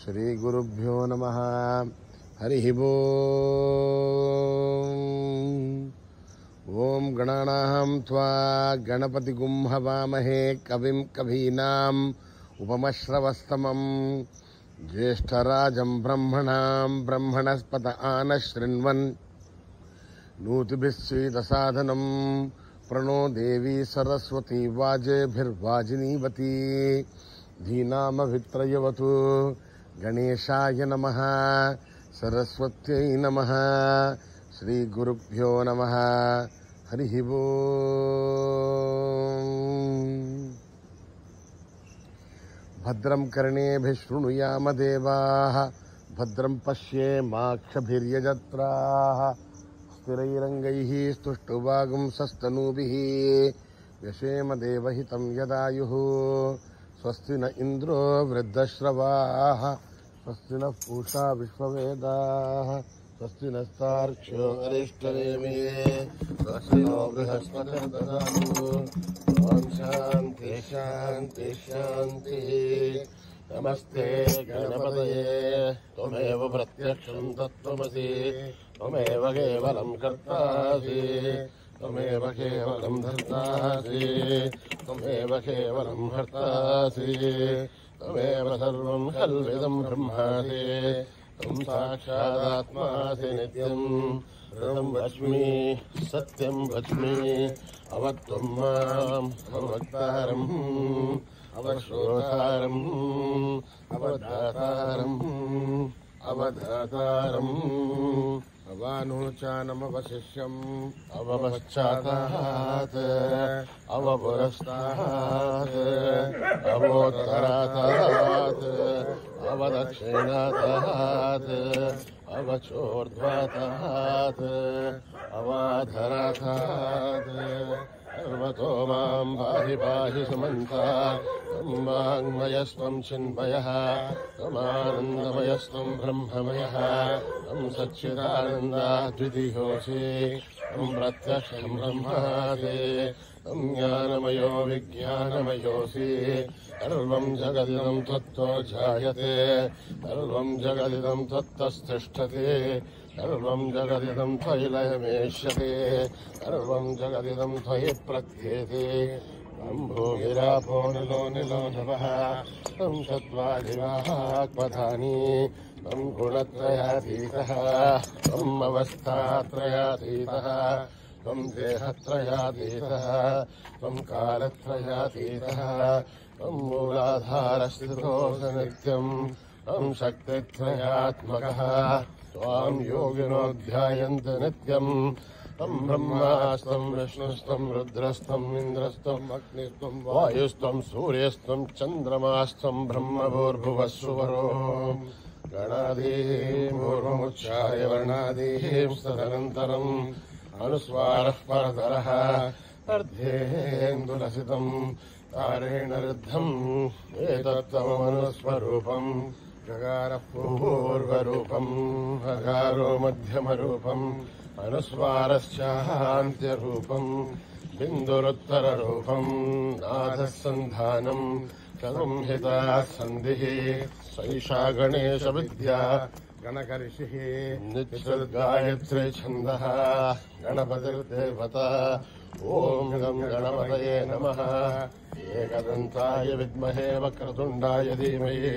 శ్రీ గురుభ్యో నమః. హరి ఓం. ఓం గణానాం త్వా గణపతిగుం హవామహే కవిం కవీనాం ఉపమశ్రవస్తమం జ్యేష్ఠరాజం బ్రహ్మణాం బ్రహ్మణస్పత ఆనశృణ్వన్ నూతిభిः सीदसादनं प्रणो देवी सरस्वती वाजेभिर्वाजिनीवती धीनामभित्रयवतु गणेशाय नमः सरस्वत्यै नमः श्रीगुरुभ्यो नमः हरि ओम् भद्रं कर्णेभिः शृणुयाम देवाः भद्रं पश्येमाक्षभिर्यजत्राः स्थिरैरङ्गैः स्तुष्टुवागुंसस्तनूभिः व्यशेम देवहितं यदायुः स्वस्ति न इन्द्रो वृद्धश्रवाः स्वस्ति नः पूषा विश्ववेदाः स्वस्ति नस्तार्क्ष्यो अरिष्टनेमिः स्वस्ति नो बृहस्पतिर्दधातु ॐ शान्ति शान्ति शान्तिः। नमस्ते गणपतये त्वमेव प्रत्यक्षं तत्त्वमसि त्वमेव केवलं कर्तासि त्वमेव केवलं धर्तासि त्वमेव केवलं हर्तासि त्वमेव सर्वं कल्विदं ब्रह्मासि त्वं साक्षादात्मासि नित्यं ऋणं वच्मि सत्यं वच्मि अवत्वं माम् अवक्तारम् अवश्रोतारम् अवधातारम् अवधातारम् अवानोचानमवशिष्यम् अवपश्चातात् अवपुरस्तात् अवोत्तरातात् अवदक्षिणातात् अवचोर्ध्वातात् अवाधरातात् सर्वतो मां पाहि पाहि समन्तात् वाङ्मयस्त्वं चिन्मयः त्वमानन्दमयस्त्वं ब्रह्ममयः त्वं सच्चिदानन्दाद्वितीयोऽसि त्वं प्रत्यक्षं ब्रह्मासि त्वं ज्ञानमयो विज्ञानमयोऽसि सर्वं जगदिदं त्वत्तो जायते सर्वं जगदिदं त्वत्तस्तिष्ठति सर्वं जगदिदं त्वयि लयमेष्यते सर्वं जगदिदं त्वयि प्रत्येते भूमिरापो निलो निलो नभः त्वं चत्वारिवाक्पथानि त्वं गुणत्रयातीतः त्वम् अवस्थात्रयातीतः त्वं देहत्रयातीतः त्वं कालत्रयातीतः त्वं मूलाधारस्थितोऽसि नित्यं त्वं शक्तित्रयात्मकः त्वां योगिनो ध्यायन्ति नित्यम् त्वं ब्रह्मास्त्वं विष्णुस्त्वं रुद्रस्त्वम् इन्द्रस्त्वम् अग्निस्त्वं वायुस्त्वं सूर्यस्त्वं चन्द्रमास्त्वं ब्रह्मभूर्भुवः सुवरो गणादीं पूर्वमुच्चार्य वर्णादीं तदनन्तरम् अनुस्वारः परतरः अर्धेन्दुलसितं तारेण रुद्धम् एतत्तमनुस्वरूपम् गकारः पूर्वरूपम् हकारो मध्यमरूपम् अनुस्वारश्चान्त्यरूपम् बिन्दुरुत्तररूपम् नाथः सन्धानम् संहिता सन्धिः सैषा गणेशविद्या गणकर्षिः नित्यगायत्री छन्दः गणपतिर्देवता ॐ गं गणपतये नमः एकदन्ताय विद्महे वक्रतुण्डाय धीमहि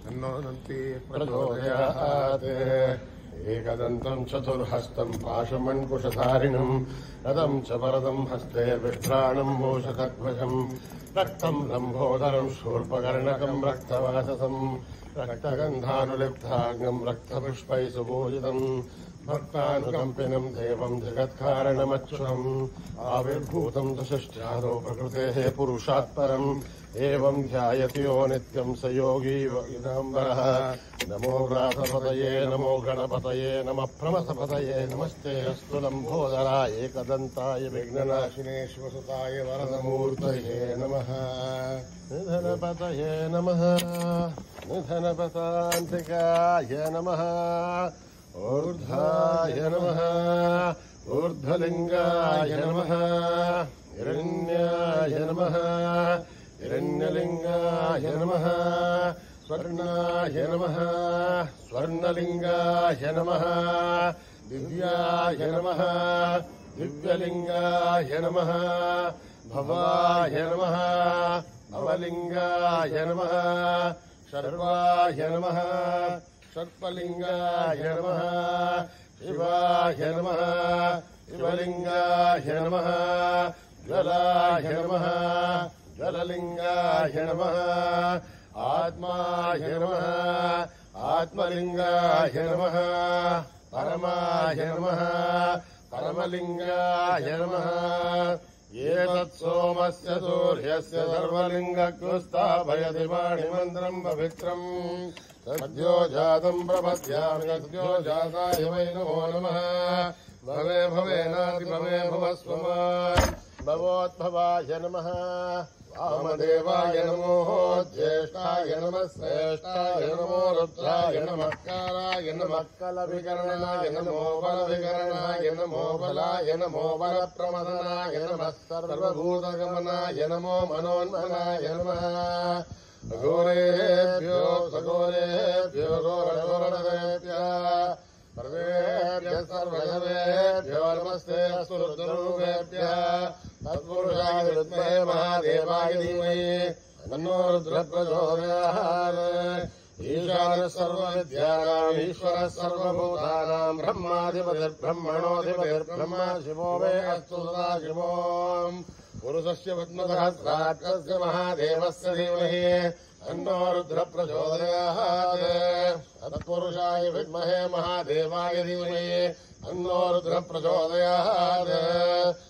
तन्नो दन्ती प्रचोदयात् एकदन्तं चतुर्हस्तं पाशमण्कुशधारिणं रथं च वरदं हस्ते बिभ्राणं मूषकध्वजं रक्तं लम्बोदरं शूर्पकर्णकं रक्तवाससं रक्तगन्धानुलिप्ताङ्गं रक्तपुष्पैः सुपूजितम् भक्तानुकम्पिनं देवं जगत्कारणमच्युतम् आविर्भूतं दशश्चादौ प्रकृतेः पुरुषात् परम् एवं ध्यायति यो नित्यं स योगी इदाम्बरः नमो व्रातपतये नमो गणपतये नमः प्रमथपतये नमस्ते अस्तु लम्बोदराय एकदन्ताय विघ्ननाशिने शिवसुताय वरदमूर्तये नमः निधनपतये नमः निधनपतान्तिकाय नमः ऊर्ध्वाय नमः ऊर्ध्व ऊर्ध्वलिङ्गाय नमः हिरण्याय नमः हिरण्यलिङ्गाय नमः स्वर्णाय नमः स्वर्णलिङ्गाय नमः दिव्याय नमः दिव्यलिङ्गाय नमः भवाय नमः भवलिङ्गाय नमः शर्वाय नमः सर्पलिङ्गाय नमः शिवाय नमः शिवलिङ्गाय नमः ज्वलाय नमः ज्वललिङ्गाय नमः आत्माय नमः आत्मलिङ्गाय नमः परमाय नमः परमलिङ्गाय नमः एतत्सोमस्य सूर्यस्य सर्वलिङ्गकृस्थापयति पाणिमन्त्रम् पवित्रम् सद्यो जातम् प्रपद्यामि सद्यो जाताय वै नमो नमः भवे भवेनातिभवे भवस्वमान् भवोद्भवाय नमः वामदेवाय नमो ज्येष्ठाय नमः श्रेष्ठाय नमो रुद्राय नमः कालाय नमः कलविकरणाय नमो बलविकरणाय नमो बलाय नमो बलप्रमदनाय नमः सर्वभूतगमनाय नमो मनोन्मनाय नमः घोरेभ्यो सघोरेभ्यो घोरघोरदेभ्यः सर्वेभ्यः सर्वदेवेभ्यो नमस्ते अस्तु रुद्ररूपेभ्यः तत्पुरुषाय विद्महे महादेवाय धीमहि तन्नो रुद्रः प्रचोदयात् ईशानः सर्वविद्यानाम् ईश्वरः सर्वभूतानाम् ब्रह्माधिपतिर्ब्रह्मणोऽधिपतिर्ब्रह्मा शिवो मे अस्तु सदा शिवोम् पुरुषस्य पद्मसहस्राक्षस्य महादेवस्य धीमहि तन्नो रुद्रः प्रचोदयात् तत्पुरुषाय विद्महे महादेवाय धीमहि तन्नो रुद्रः प्रचोदयात्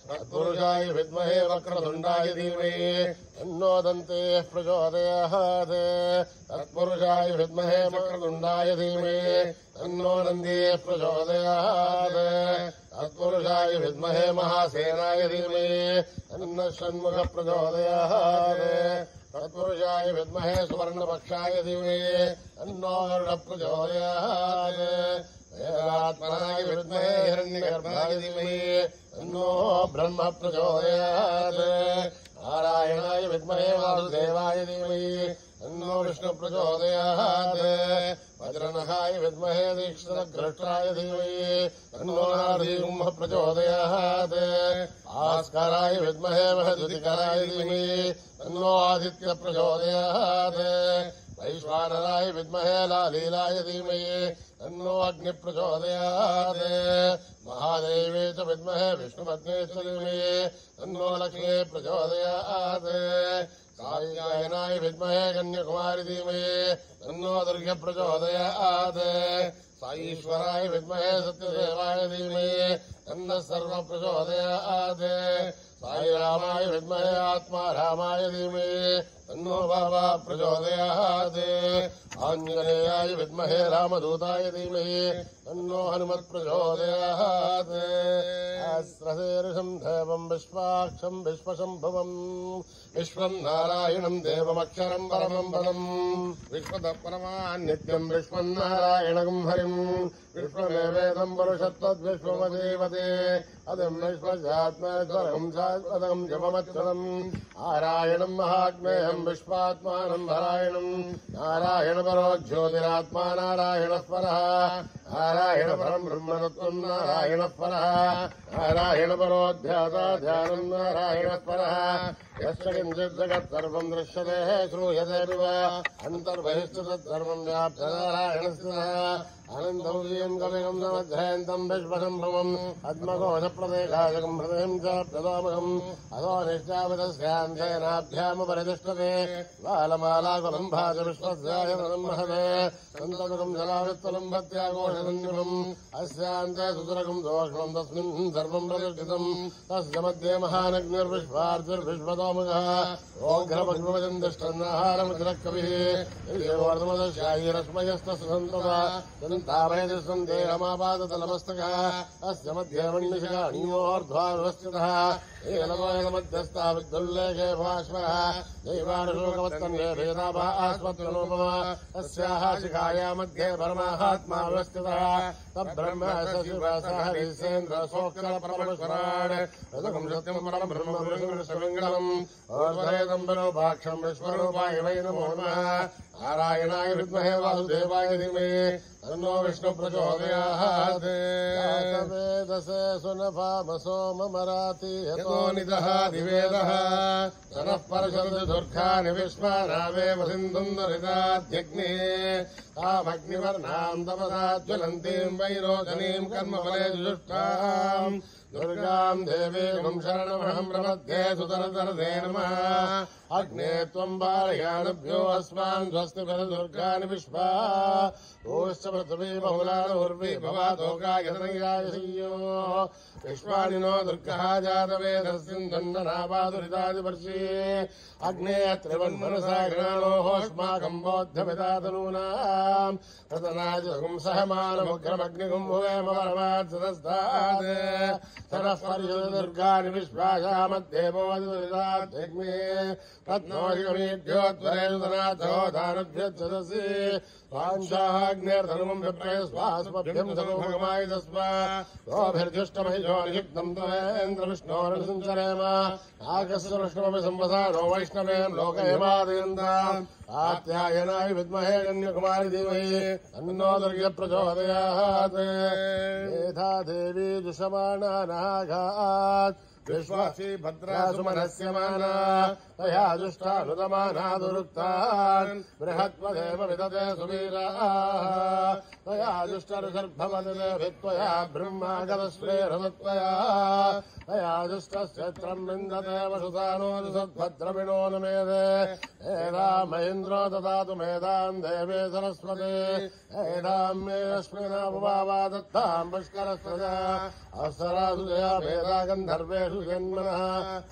तत्पुरुषाय विद्महे वक्रतुण्डाय धीमहि तन्नो दन्तेः प्रचोदयात् तत्पुरुषाय विद्महे वक्रतुण्डाय धीमहि तन्नो नन्देः प्रचोदयात् तत्पुरुषाय विद्महे महासेनाय धीमहि तन्नः षण्मुखः प्रचोदयात् तत्पुरुषाय विद्महे सुवर्णपक्षाय धीमहि तन्नो गरुडः प्रचोदयात् वेदात्मनाय विद्महे हिरण्यगर्भाय धीमहि तन्नो ब्रह्म प्रचोदयात् नारायणाय विद्महे वासुदेवाय धीमहि तन्नो विष्णु प्रचोदयात् वज्रनखाय विद्महे दीक्षितघ्रष्टाय धीमहि तन्नो नारसिंहः प्रचोदयात् भास्कराय विद्महे महद्युतिकराय धीमहि तन्नो आदित्य प्रचोदयात् वैश्वानराय विद्महे लालीलाय धीमहि तन्नो अग्नि प्रचोदयात् महादेवे च विद्महे विष्णुपत्ने च धीमहि तन्नो लक्ष्मी प्रचोदयात् सायनाय विद्महे कन्याकुमारी धीमहि तन्नो दुर्गे प्रचोदयात् साईश्वराय विद्महे सत्यदेवाय धीमहि तन्नः सर्व प्रचोदयात् साईरामाय विद्महे आत्मा रामाय धीमहि तन्नो बाबा प्रचोदयात् आञ्जनेयाय विद्महे रामदूताय धीमहि तन्नो हनुमत् प्रचोदयात् सहस्रशीर्षम् देवम् विश्वाक्षम् विश्वशम्भुवम् विश्वम् नारायणम् देवमक्षरम् परमम् पदम् विश्वतः परमान् नित्यम् विश्वम् नारायणम् हरिम् विश्वमेवेदम् पुरुषत्वद्विश्वमदेवते अदम् विश्वजात्मेश्वरम् शाश्वतम् जपमच्युतम् नारायणम् महात्मेयम् विश्वात्मानम् नारायणम् नारायणपरो ज्योतिरात्मा नारायणः परः नारायण परम् ब्रह्मतत्त्वम् नारायणः परः नारायणपरोऽध्याता ध्यानम् नारायणः परः यस्य किञ्चित् जगत् सर्वम् दृश्यते श्रूयते अन्तर्बहिश्च तत्सर्वम् व्याप्य नारायणस्य अनन्तम् कविगम् समध्रयन्तम् विश्वशम्भवम् पद्मकोशप्रदेशाजकम् हृदयम् च प्रदामकम् अधो निश्चापितस्यान्धेनाभ्यामुपरितिष्ठते बालमालाकुलम् भाज विश्वस्यायतनम् महते सन्ततुकम् जलावित्तलम् भक्त्याघोषसन्निभम् अस्यान्ते सुतरकम् दोष्णम् तस्मिन् सर्वम् प्रतिष्ठितम् तस्य मध्ये महानग्निर्विश्वार्थिर्विश्वतो सोमुखः ओघ्रभग्नवजम् तिष्ठन्नाहारमुद्रकविः देवोर्धमदशायीरश्मयस्तसन्तता सन्ताभयति सन्देहमापादतलमस्तकः अस्य मध्ये मण्डिषः अणियोर्ध्वा व्यवस्थितः एलमोयमध्यस्था विद्युल्लेखे भास्वरः दैवानुशोकवत्तन्ये भेदाभः आस्मत्तनोपमा अस्याः शिखाया मध्ये परमात्मा व्यवस्थितः तब्ब्रह्म सशिवसः हरिसेन्द्रसोक्कलपरमश्वरान् रजकं सत्यं परं ब्रह्म विष्णुविष्णुमङ्गलम् ओर्वरेदं विरूपाक्षं विश्वरूपाय वै नमो नमः नारायणाय विद्महे वासुदेवाय धीमहि तन्नो विष्णुः प्रचोदयात् वेदसे सुनभामसो ममराति यतो निदः दिवेदः सनः परशरति दुर्गानि विश्वानावेव सिन्धुम् दुरिताद्यग्निः तामग्निवर्णाम् तपसा ज्वलन्तीम् वैरोचनीम् कर्मफले जुजुष्टाम् दुर्गाम् देवीम् शरणमहम् प्रपद्ये सुतरतरते नमः अग्ने त्वम् बालयानभ्यो अस्मान् स्वस्तिभिर्दुर्गानि विश्वा ओश्च पृथिवी बहुलानुर्वी भवातोकायतनयायसीयो विश्वानि नो दुर्गः जातवेदस्सिन्धन्ननापादुरितादिवर्षी अग्ने त्रिवन्मनसा गृणानोऽस्माकम् बोध्यपितातनूनाम् रतनाजगुम् सहमानमुग्रमग्निगुम् भुवेम परमात्सदस्तात् सरः पर्युदुर्गानि विश्वाया मध्ये बोधिदुरिताध्यग्ने रत्नोऽधिगमेभ्योत्वरेदनाथो दानभ्यच्छदसि वाञ्छाग्नेर्धर्मम् विप्रयस्वास्मभ्यम् सर्वभगमाय तस्मा गोभिर्जुष्टमहिषो निषिक्तम् तवेन्द्रविष्णोरनुसञ्चरेम आकस्य विष्णुमपि संवसानो वैष्णवेम् लोकयमादयन्ताम् आत्यायनाय विद्महे कन्याकुमारी धीमहि तन्नो दुर्गे प्रचोदयात् मेधा देवी जुषमाणा नागात् विश्वासी भद्रासु मनस्यमाना तया दुष्टानुदमाना दुरुक्तान् बृहत्वदेव विदते सुवीराः तया दुष्टरुषर्भवदते भित्वया ब्रह्मागतश्रेरसत्वया तया दुष्टश्चत्रम् विन्दते वसुतानोऽनुसद्भद्रविणो न मेधे एदाम् महेन्द्रो ददातु मेधाम् देवे सरस्वते एदाम् मे अश्विनामुवावा दत्ताम् पुष्करस्वजा अप्सरासु जया मेधा गन्धर्वेषु जन्मनः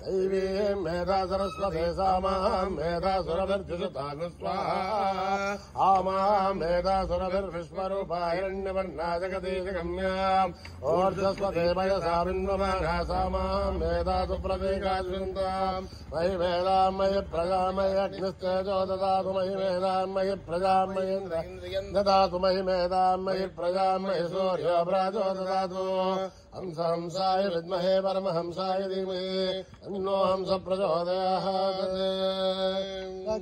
दैवीम् मेधा सरस्वते सामाम् मेधा सुरभिर्जुषुतानु स्वाहा आमाम् मेधा सुरभिर्विश्वरूपा हिरण्यवर्णा जगदीशगम्याम् ओर्जस्वते वयसा बिन्वमाना सामाम् मेधा सुप्रतीकाश्वन्ताम् मयि मेधाम् मयि प्रजामयि अग्निस्तेजो ददातु मयि मेधाम् मयि प्रजाम् मयीन्द्रियम् ददातु मयि मेधाम् मयि प्रजाम् मयि सूर्यो प्राजो ददातु हंसाय विद्महे परमहंसाय धीमहि तन्नो हंस प्रचोदयात्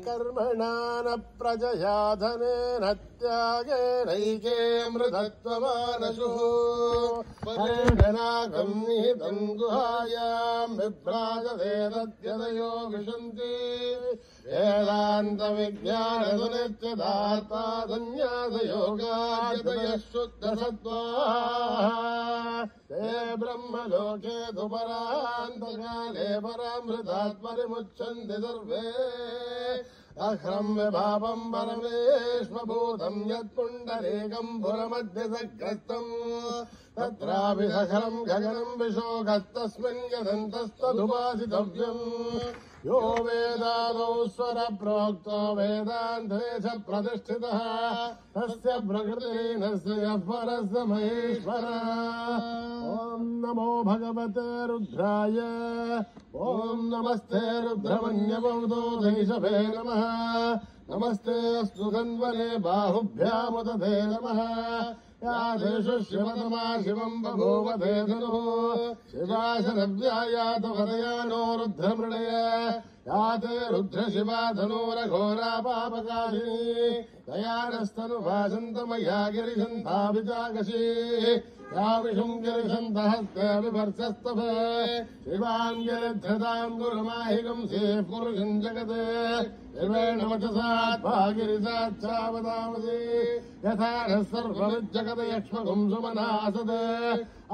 कर्मणा न प्रजया धनेन त्यागेनैके मृधत्वमानशुः परिणनागम् निहितम् गुहायाम् विभ्राजते तद्यतयो विशन्ति वेदान्तविज्ञानसुनित्यदाता सन्न्यासयोगाद्यतयः शुद्धसत्त्वाः ते ब्रह्मलोके तु परान्तकाले परामृतात्मरिमुच्यन्ति सर्वे अह्रम् विभावम् परमेश्वभूतम् यत्पुण्डरीकम् पुरमध्यसग्रस्तम् तत्रापि सखरम् गगनम् विशोकस्तस्मिन् यदन्तस्तदुपासितव्यम् यो वेदादौ स्वरप्रोक्तो वेदान्ते च प्रतिष्ठितः तस्य प्रकृतिर्नस्य यः परस्य महेश्वरः ॐ नमो भगवते रुद्राय ॐ नमस्ते रुद्रमन्यवौदो धैषभे नमः नमस्ते अस्तु धन्वने बाहुभ्यामुदधे नमः यादेषु शिवतमा शिवम् बभूवधे धनुः शिवा शरव्यायात वदयानो रुद्रमृणय याते रुद्रशिवा धनूरघोरा पापकाशिनी दयानस्तनुभासन्तमया गिरिशन्ताभिचाकशी या विषुम् गिरिशन्तहस्ते विभर्षस्तभे शिवाम् गिरिधृताम् गुरुमाहिकम् सेः पुरुषम् जगते शिवेण वचसाद्भागिरिसाच्छावदामसि यथा नः सर्वविज्जगत यक्ष्मगुम् सुमनासते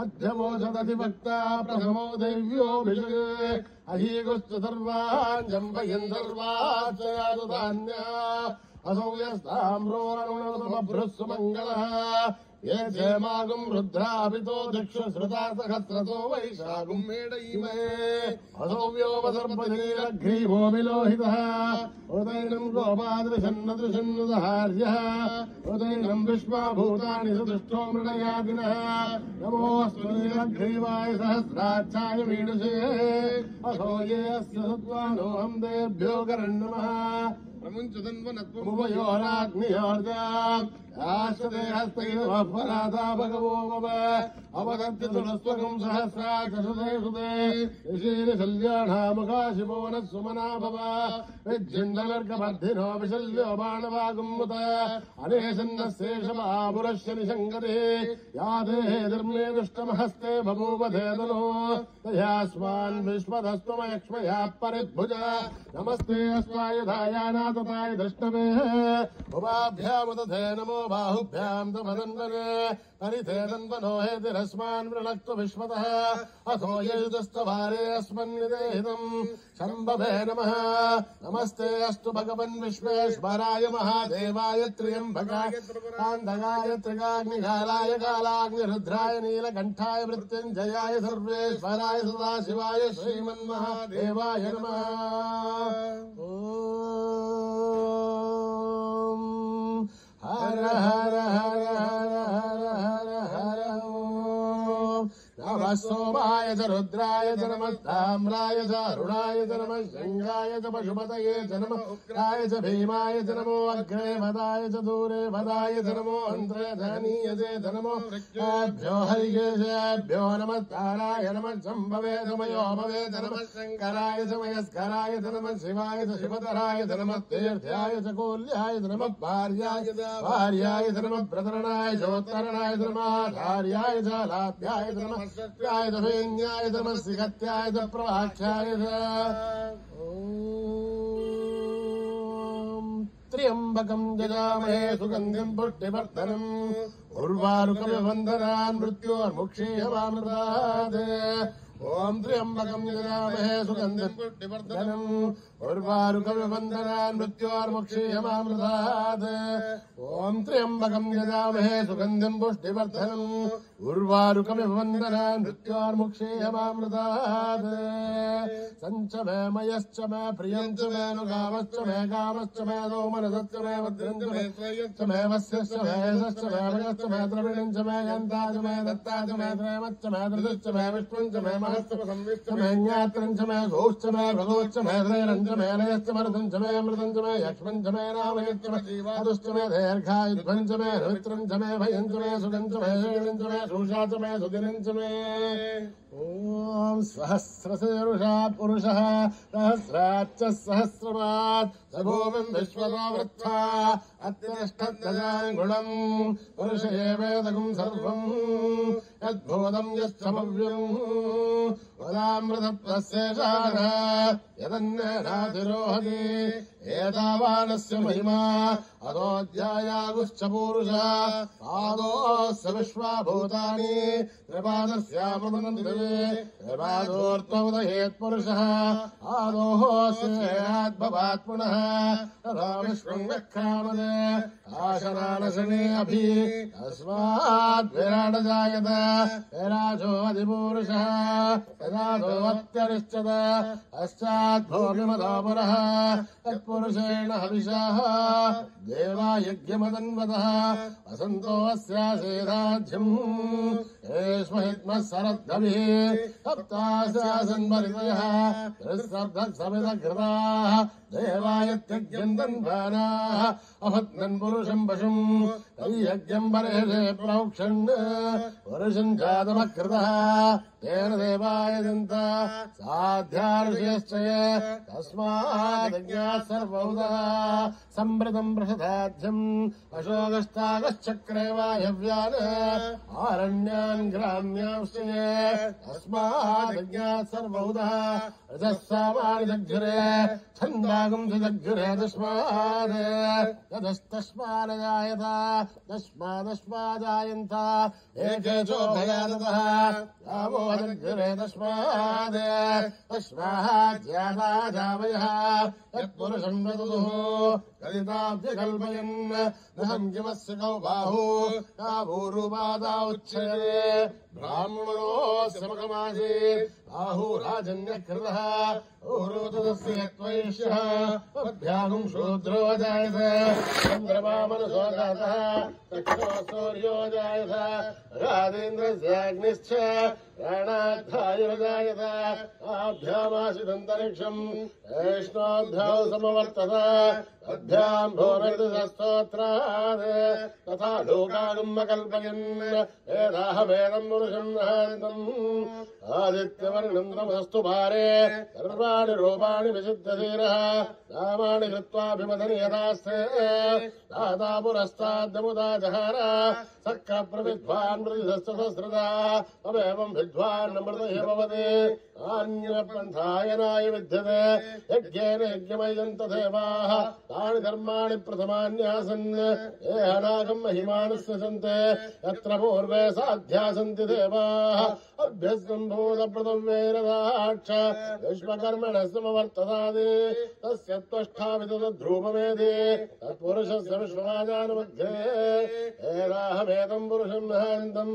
अध्यवोचदधिभक्ता प्रथमो दैव्योऽभिषगे अहीगुश्च सर्वान् जम्बयन् सर्वाश्च यातु धान्या असौ यस्ताम्रोरणुणसमभ्रुः सुमङ्गलः ये क्षेमागुम् रुद्राभितो दिक्षुश्रुता सहस्रतो वैशागुम् मेडयिमे असौव्योपसर्पतिनीलग्रीवो विलोहितः उदैनम् गोपादृशन्नदृशन्नदहार्यः उदैनम् विश्वाभूतानि सुदृष्टो मृणयादिनः नमोऽस्तु नीलग्रीवाय सहस्राक्षाय मीडुषे असो ये अस्य सत्त्वानोऽहम् तेभ्यो करन्नमः आश्रते हस्तैर्वपराधा भगवो मम अपदत्य तुलस्त्वकम् सहस्राक्षसुते सुते ऋषीर्शल्याढामुखा शिवो नः सुमना भव विज्जिन्दलर्कबद्धिनो विशल्यो बाणवागुम्मुत अनेशन्नशेषमापुरस्य निशङ्कते या देहे धर्मे दुष्टमहस्ते बभूव धेदनो तयास्मान् विश्वदस्त्वमयक्ष्मया परिद्भुज नमस्ते अस्वाय धायानाथताय दृष्टवे उभाभ्यामुदधे नमो बाहुभ्याम् तमदन्वने परिधे दन्वनो हेतिरस्मान् वृणक्तु विश्वतः अथो यजुतस्तवारे अस्मन्निदेहितम् शम्भवे नमः नमस्ते अस्तु भगवन् विश्वेश्वराय महादेवाय त्र्यम्बकाय कान्तकाय त्रिकाग्निकालाय कालाग्निरुद्राय नीलकण्ठाय मृत्युञ्जयाय सर्वेश्वराय सदाशिवाय श्रीमन्महादेवाय नमः हर हर हर हर हर हर हर नमः सोमाय च रुद्राय च नमः ताम्राय च अरुणाय च नमः शृङ्गाय च पशुपतये च नमः उग्राय च भीमाय च नमो अग्रे वदाय च दूरे वदाय च नमो अन्त्रे धनीयसे च नमो वृक्षेभ्यो हरिकेशेभ्यो नमः ताराय नमः शम्भवे च मयोभवे च नमः शङ्कराय च मयस्कराय च नमः शिवाय च शिवतराय च नमः तीर्थ्याय च कोल्याय च नमः भार्याय च नमः प्रतरणाय चोत्तरणाय च नमः आचार्याय च लाभ्याय च नमः सत्याय च वेन्याय च नमः सिगत्याय च प्रवाख्याय च त्र्यम्बकम् यजामहे सुगन्धिम् पुष्टिवर्धनम् उर्वारुकमिवन्दनान् मृत्योर्मुक्षीयमामृतात् ओम् त्र्यम्बकम् यजामहे सुगन्धिम् पुष्टिवर्धनम् उर्वारुकमिवन्दनान् मृत्योर्मुक्षीयमामृतात् ओम् त्र्यम्बकम् यजामहे सुगन्धिम् पुष्टिवर्धनम् उर्वारुकमिवन्दनान् मृत्योर्मुक्षीयमामृतात् सञ्च मे मयश्च मे प्रियञ्च मे नुगामश्च मे कामश्च मे दोमनसश्च मे भद्रञ्च मे श्रेयश्च मे वस्यश्च मे यशश्च मे भयश्च मे द्रविणञ्च मे यन्ताच मे दत्ताच मे प्रेमश्च मे धृतश्च मे विष्णुञ्च मे महश्च संविश्च मे ज्ञात्रञ्च मे घोश्च मे भगोश्च मे ध्रैरञ्च मे लयश्च मरुदञ्च मे अमृतञ्च मे यक्ष्मञ्च मे रामयश्च मे जीवादुश्च मे दीर्घायुध्वञ्च मे रवित्रञ्च मे भयञ्च मे सुगञ्च मे शैलञ्च मे शूषाच मे सुदिनञ्च मे ओम् सहस्रशीर्षा पुरुषः सहस्राच्च सहस्रपात् स भूमिम् विश्वतो वृत्वा अत्यष्टद्गजाङ्गुणम् पुरुष एवेदगुम् सर्वम् यद्भूतम् यच्छमव्यम् वदामृतत्वस्येषाः यदन्यनातिरोहति एतावानस्य महिमा अतोऽध्यायागुश्च पूरुषः पादोऽस्य विश्वाभूतानि त्रिपादस्यामृतमन्दिरे त्रिपादोऽर्त्वमुदयेत्पुरुषः आदोऽस्येयाद्भवात् पुनः तथा विश्वम् व्याख्यामते आशराणशने अभि तस्माद्विराडजायत विराजोऽधिपूरुषः तदादोऽत्यरिष्यत पश्चाद्भूमिमतो पुरः तत्पुरुषेण हविषाः देवा यज्ञमदन्वतः वसन्तो अस्यासेदाध्यम् हेष्महित्मः सरद्धभिः सप्तास्यासन्मरितयः त्रिसप्तसमितघृताः देवायत्यज्ञम् दन्वानाः अभद्नन् पुरुषम् पशुम् तैयज्ञम् परेषे प्रोक्षन् पुरुषम् जातमकृतः तेन देवाय दन्त साध्यार्षयश्च तस्माद्यज्ञाः सर्वौदः सम्प्रतम् प्रसदाध्यम् अशोकस्तागश्चक्रे वायव्यान् आरण्यानि अस्मान् ग्राम्यांश्चये अस्मादज्ञात् सर्वहुतः रजस्सामानि दग्धुरे छन्दागम् दग्धुरे तस्मात् यदस्तस्मादजायत तस्मादस्मादायन्त एकेचो भयादतः यावो दग्धुरे तस्मात् तस्माज्जाता जावयः यत्पुरुषम् वदुः कलिताभ्यकल्पयन् नहम् जीवस्य कौ बाहु काभूरुपादा उच्यते ब्राह्मणोऽस्य मुखमासी बाहुराजन्यकृतः ऊरुतस्य यत्वैश्यः पद्भ्यागम् शूद्रो जायते चन्द्रमा मनसो जातः चक्षो सूर्यो जायत राजेन्द्रस्याग्निश्च प्राणाद्धाय जायत आभ्यामासिदन्तरिक्षम् वैष्णोऽभ्यां समवर्तत अभ्याम् भूमिर्दस्तोत्रात् तथा लोकागम् अकल्पयन् एदाहमेदम् पुरुषम् नहान्तम् आदित्यवर्णम् तमस्तु भारे सर्वाणि रूपाणि विसिद्धधीरः नामानि कृत्वाभिमदनि यदास्ते दाता पुरस्ताद्यमुदा जहार सक्कप्रविद्वान् मृदिधस्तसहस्रदा तमेवम् विद्वान् अमृत भवति अन्यपन्थायनाय विद्यते यज्ञेन यज्ञमयम् तथैवाः तानि धर्माणि प्रथमान्यासन् ये अनागम् महिमानस्य सन्ते यत्र पूर्वे साध्या सन्ति देवाः अभ्यस्सम्भूतप्रथम्वेरदाक्ष विश्वकर्मणः समवर्ततादि तस्य त्वष्टाविदध्रूपमेधि तत्पुरुषस्य विश्वमाजानमध्ये एदाहमेतम् पुरुषम् नहान्तम्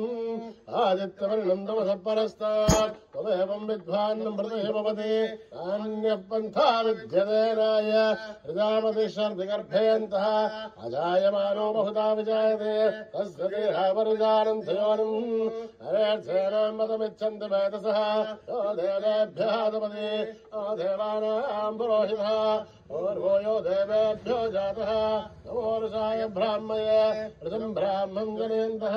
आदित्यवर्णम् तमसः परस्तात् त्वमेवम् विद्वान् अमृतः भवति नान्यः पन्था विद्यते नाय प्रजापतिशर्दिगर्भेऽन्तः अजायमानो बहुधा विजायते तस्य देहापरिजानन्थयोनिम् हरेर्सेनाम् मतमिच्छन्ति वेदसः यो देवेभ्यः तपति यो देवानाम् पुरोहितः पूर्वो यो देवेभ्यो जातः नमोरुषाय ब्राह्मये ऋतम् ब्राह्मम् जनेन्दः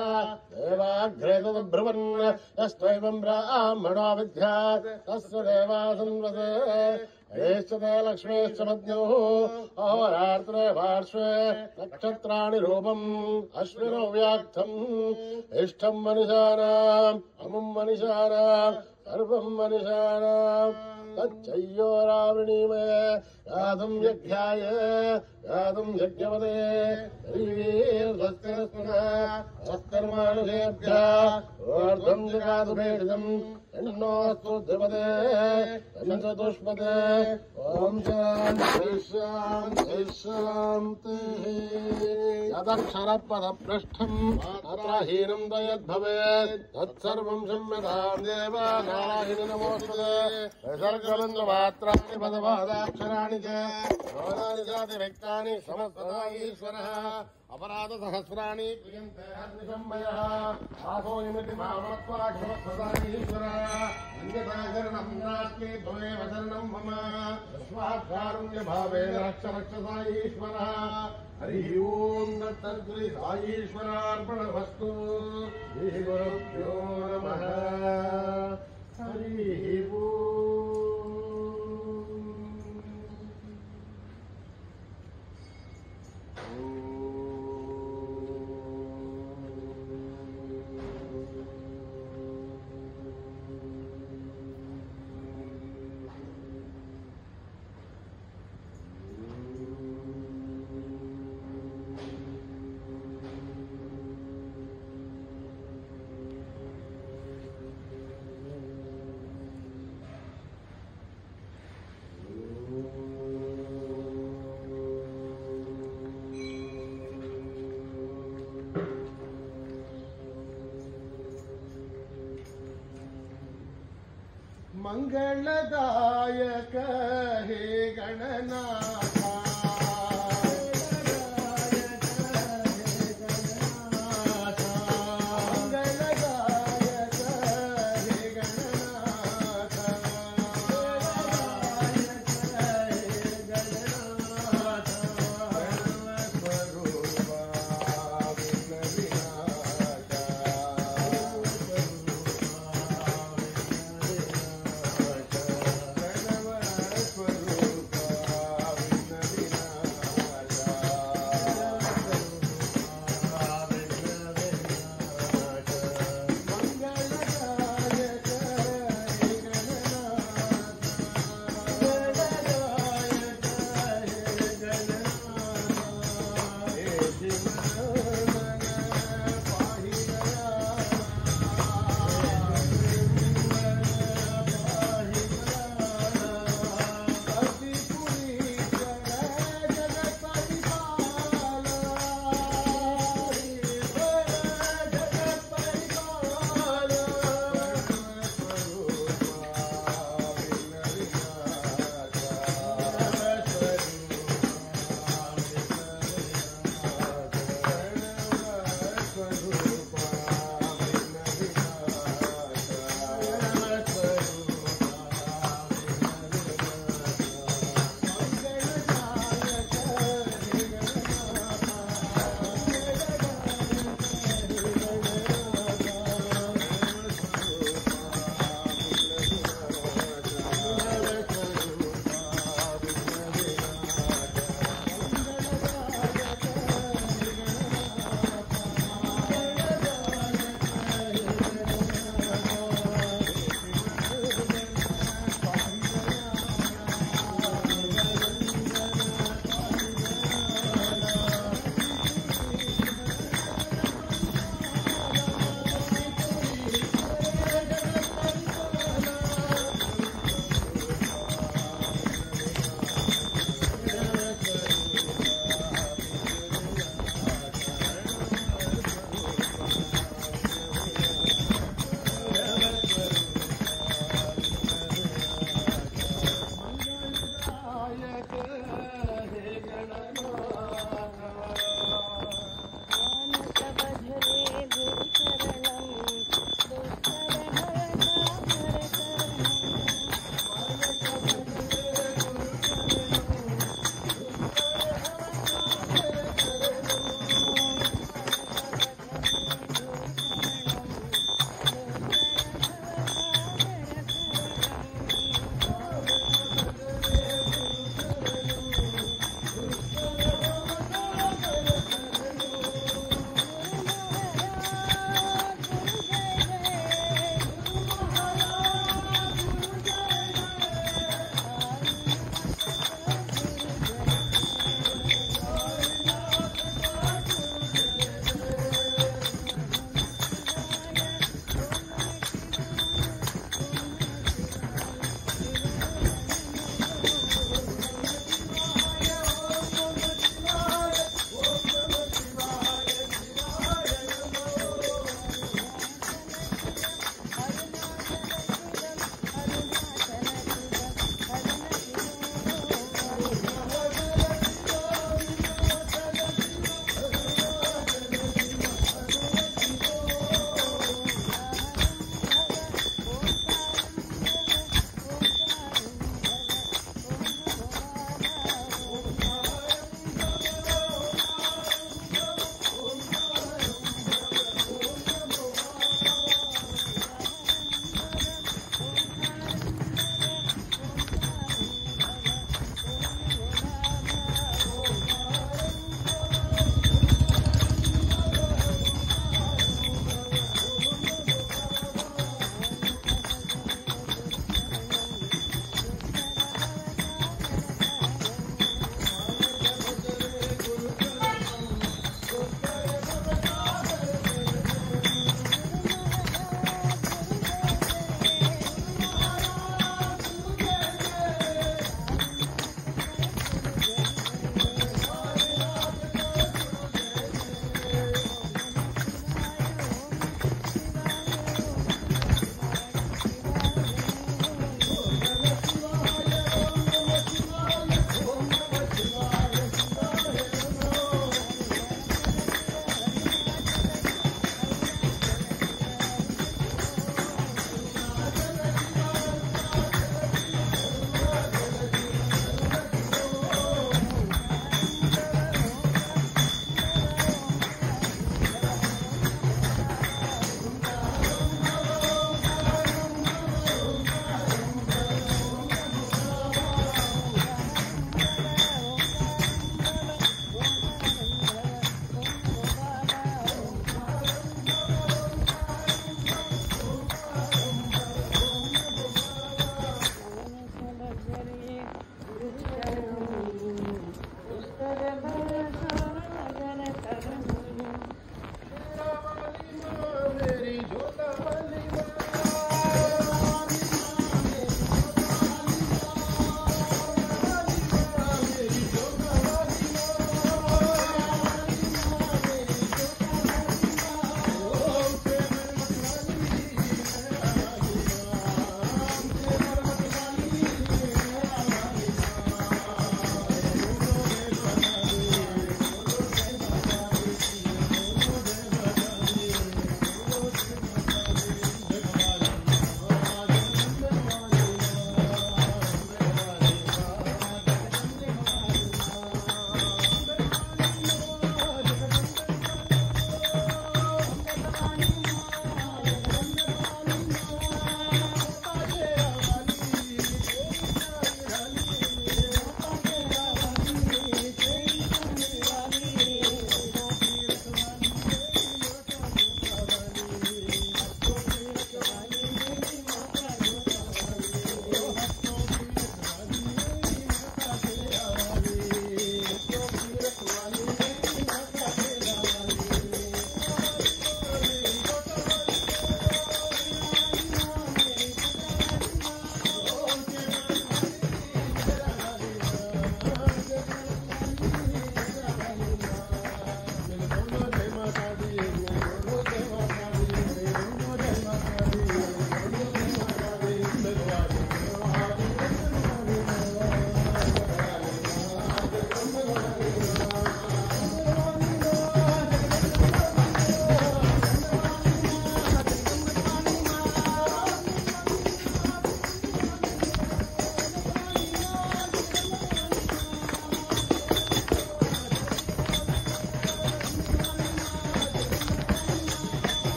देवाग्रे तद्ब्रुवन् यस्त्वैवम् ब्राह्मणो विद्यात् तस्य देवासन्वसे हेश्चते लक्ष्मीश्च पत्न्योः अहोरात्रे पार्श्वे नक्षत्राणि रूपम् अश्विनौ व्याक्तम् इष्टम् मनुषाणाम् अमुम् मनुषाणाम् सर्वम् मनुषाणाम् तच्चय्यो रावणीमये यातुम् यज्ञाय यातुम् यज्ञवते सत्कर्मानुषेभ्यः ऊर्ध्वम् जगातु भेदितम् एन्नोऽस्तु धिपते चतुष्पते ॐ शान्ति शान्ति शान्तिः यदक्षरपदपृष्ठम् अत्र हीनम् दयद्भवेत् तत्सर्वम् संयताम् देव नारायणि नमोऽस्तुते विसर्गमन्त्रमात्राणि पदपादाक्षराणि च गौराणि चातिरिक्तानि समस्तदा ईश्वरः अपराधसहस्राणि क्रियन्ते हर्निशम्भयः आसोऽयमिति मामत्वा क्षमस्वदा ईश्वरः अन्यथा नास्ति त्वमेव शरणम् मम स्वात्कारुण्यभावेन रक्ष रक्षसा ईश्वरः हरिः ओम् दत्तश्री साईश्वरार्पणमस्तु श्रीगुरुभ्यो नमः हरिः मंगलदायक हे गणनाथ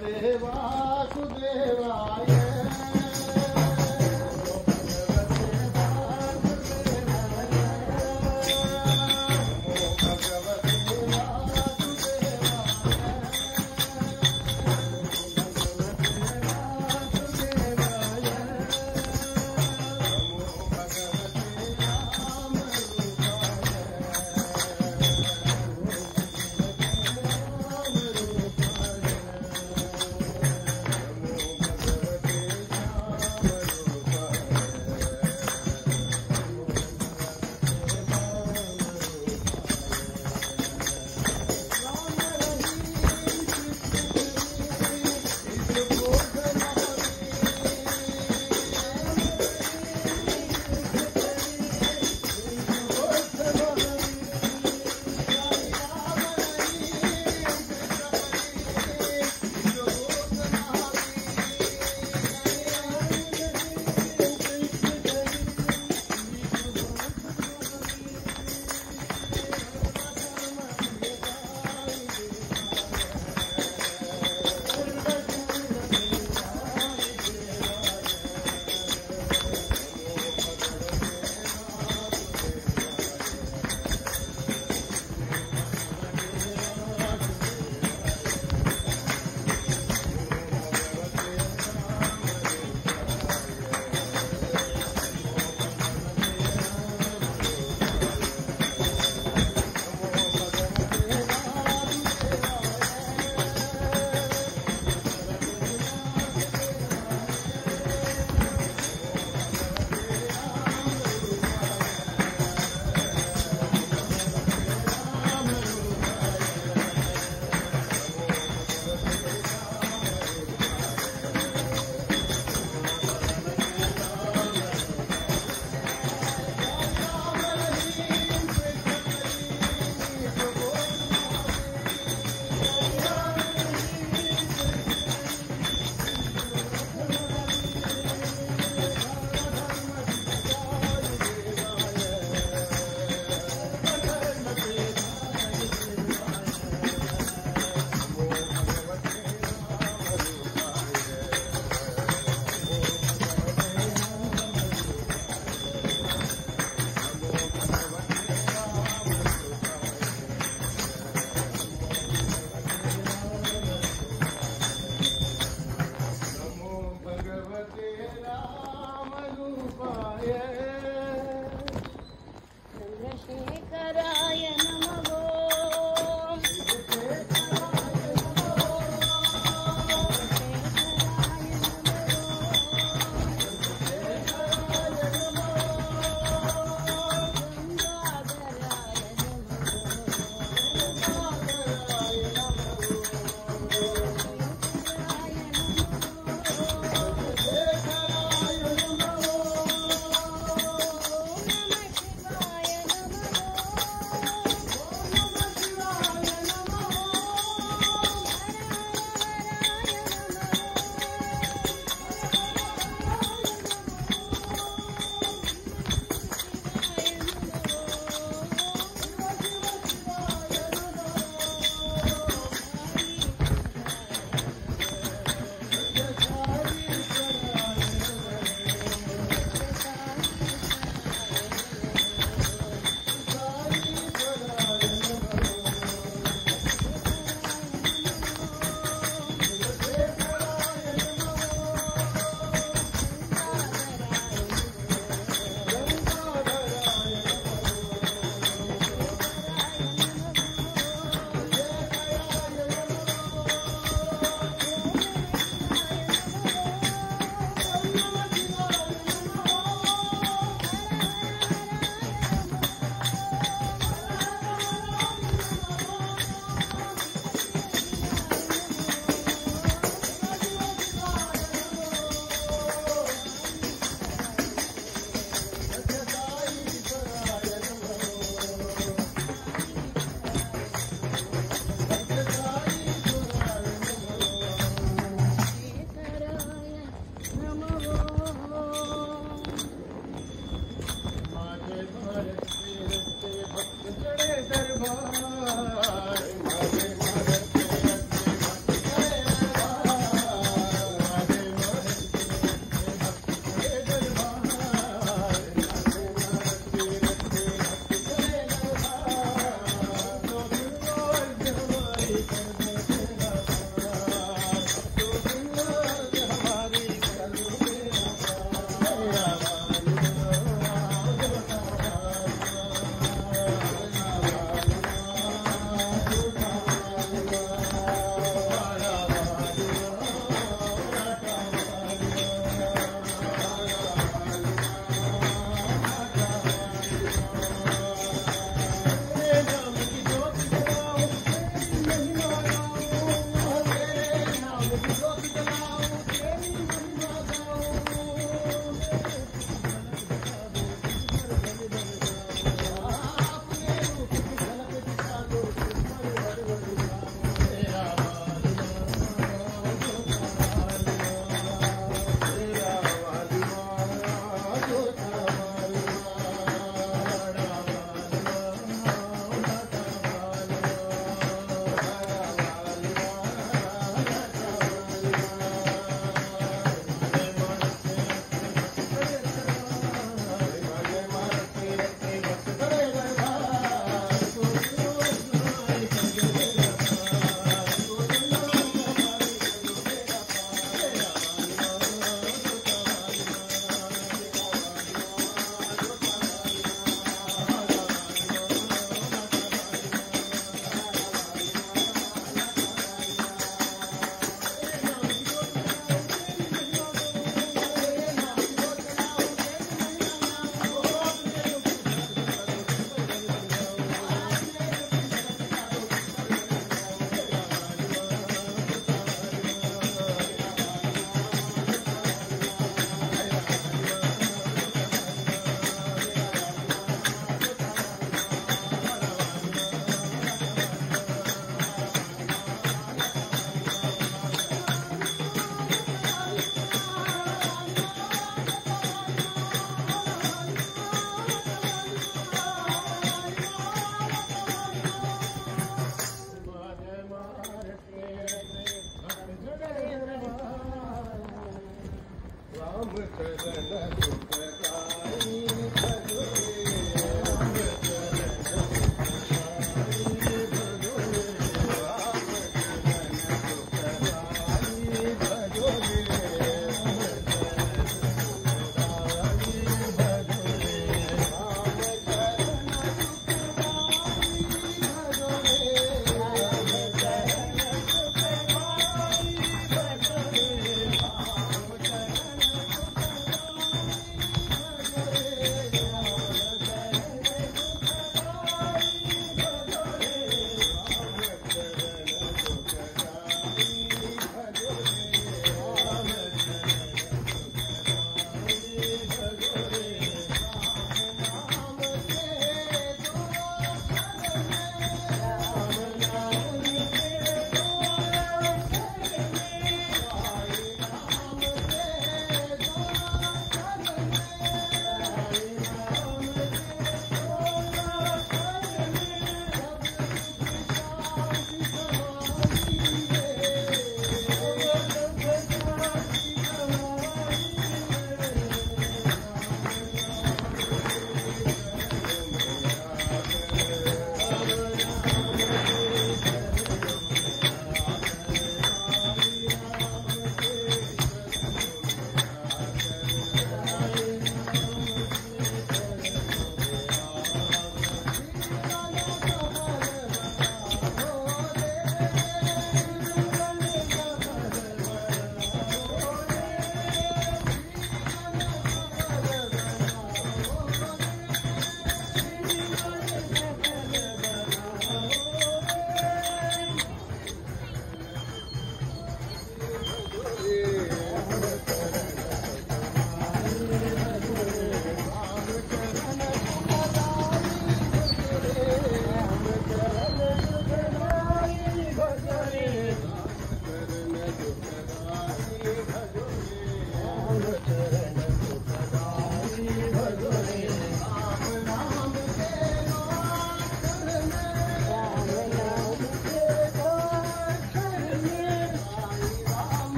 भगवते वासुदेवाय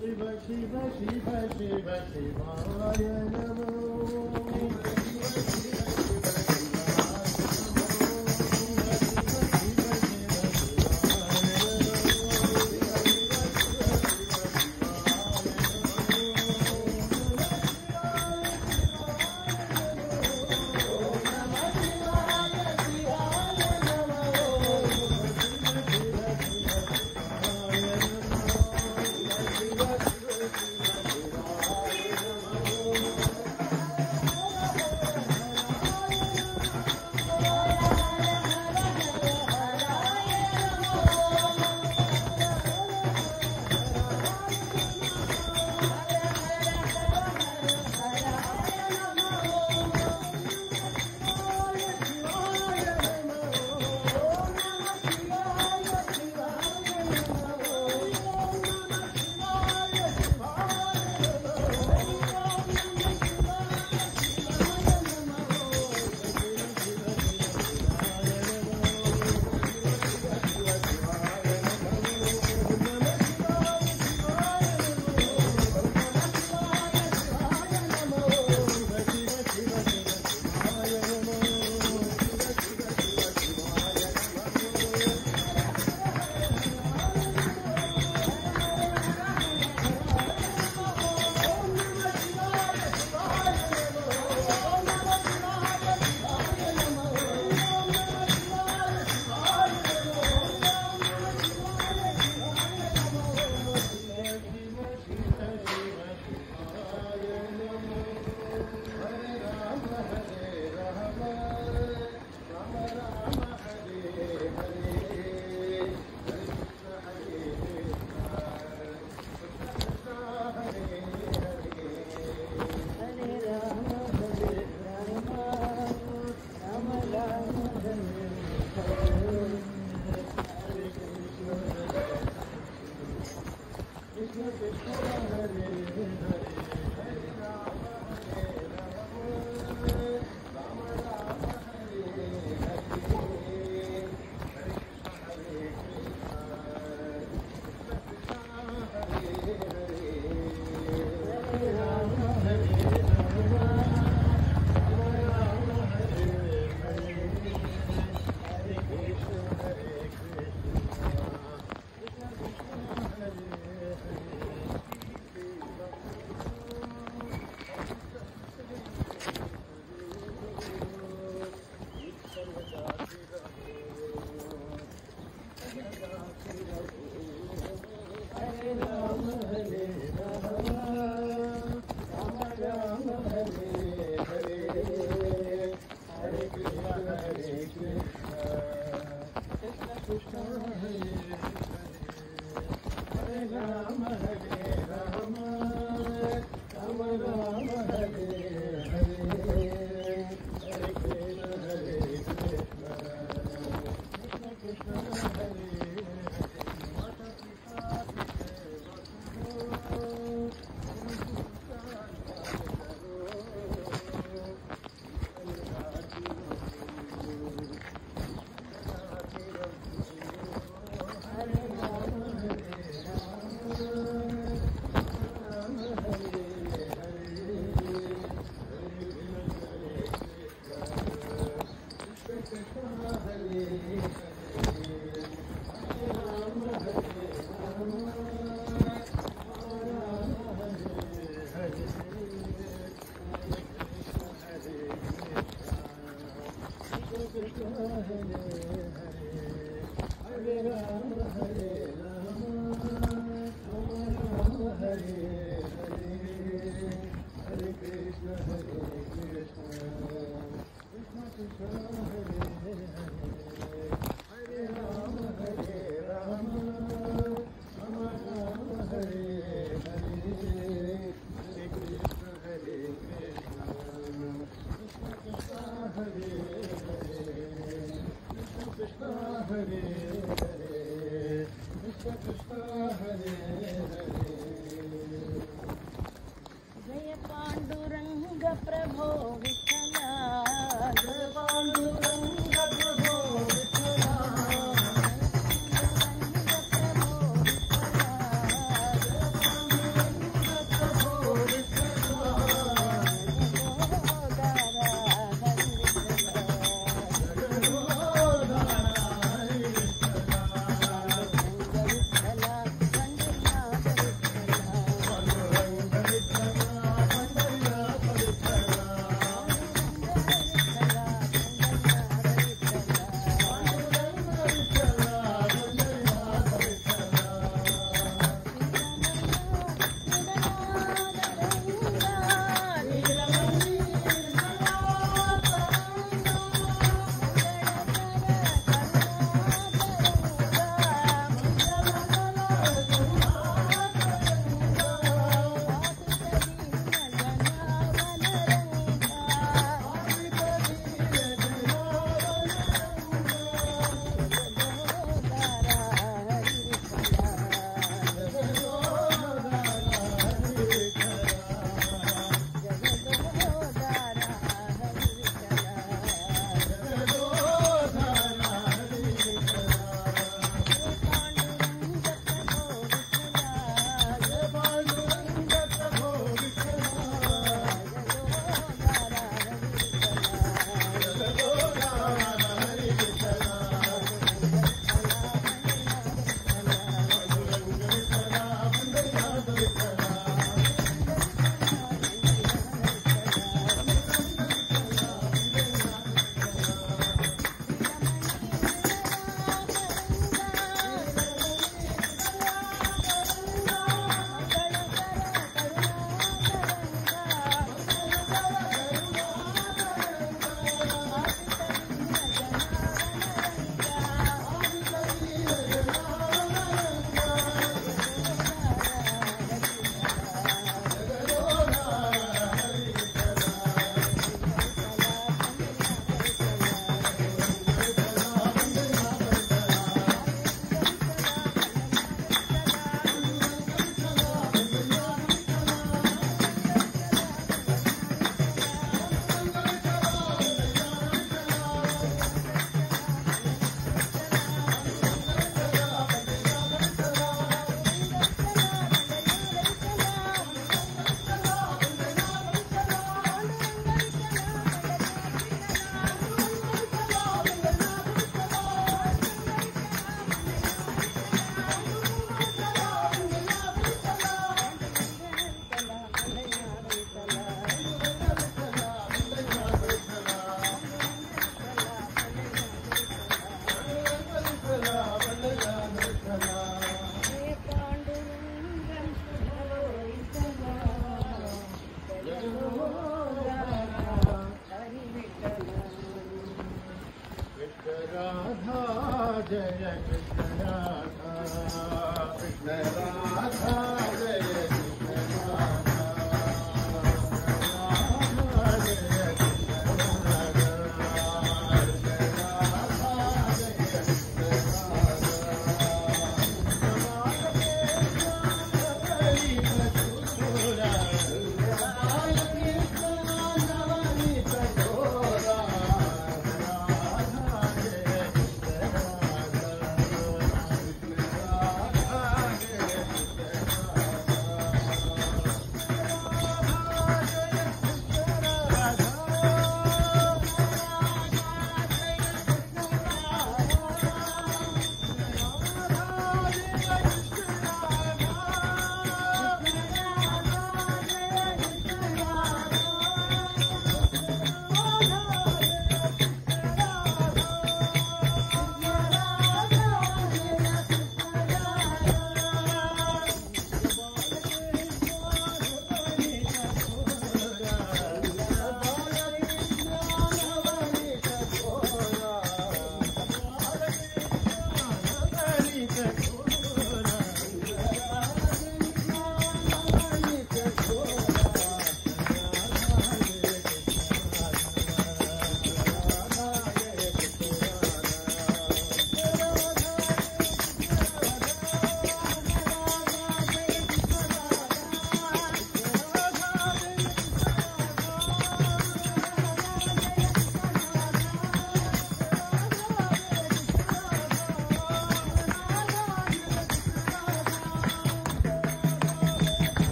शिव शिव शिव शिव शिवाय नमो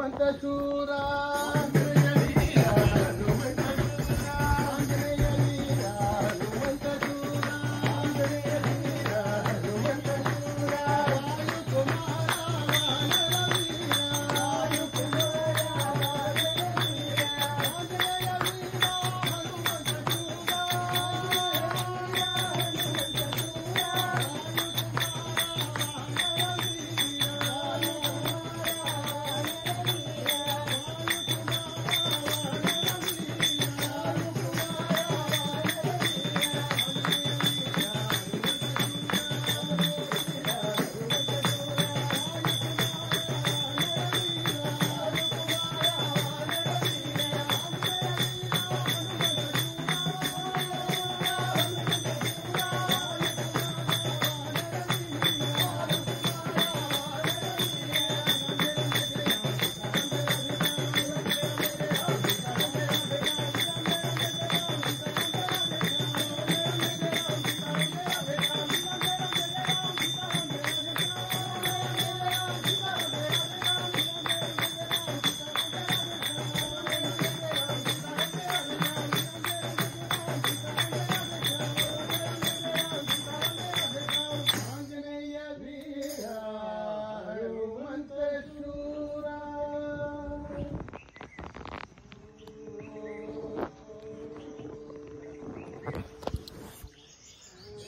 ಹನುಮಂತ ಶೂರ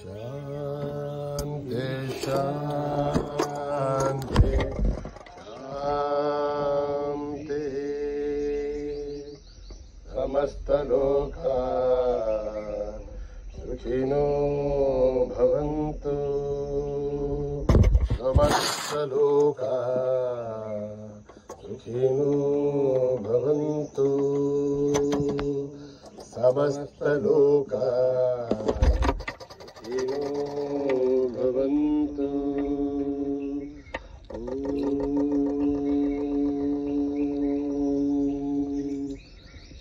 शांति शांति समस्तलोका सुखिनो भवन्तु समस्तलोका सुखिनो भवन्तु समस्तलोका भवन्तु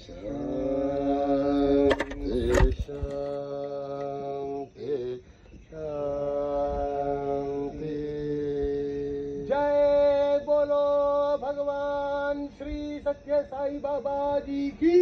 शांति शांति शांति। जय बोलो भगवान श्री सत्य साई बाबा जी की।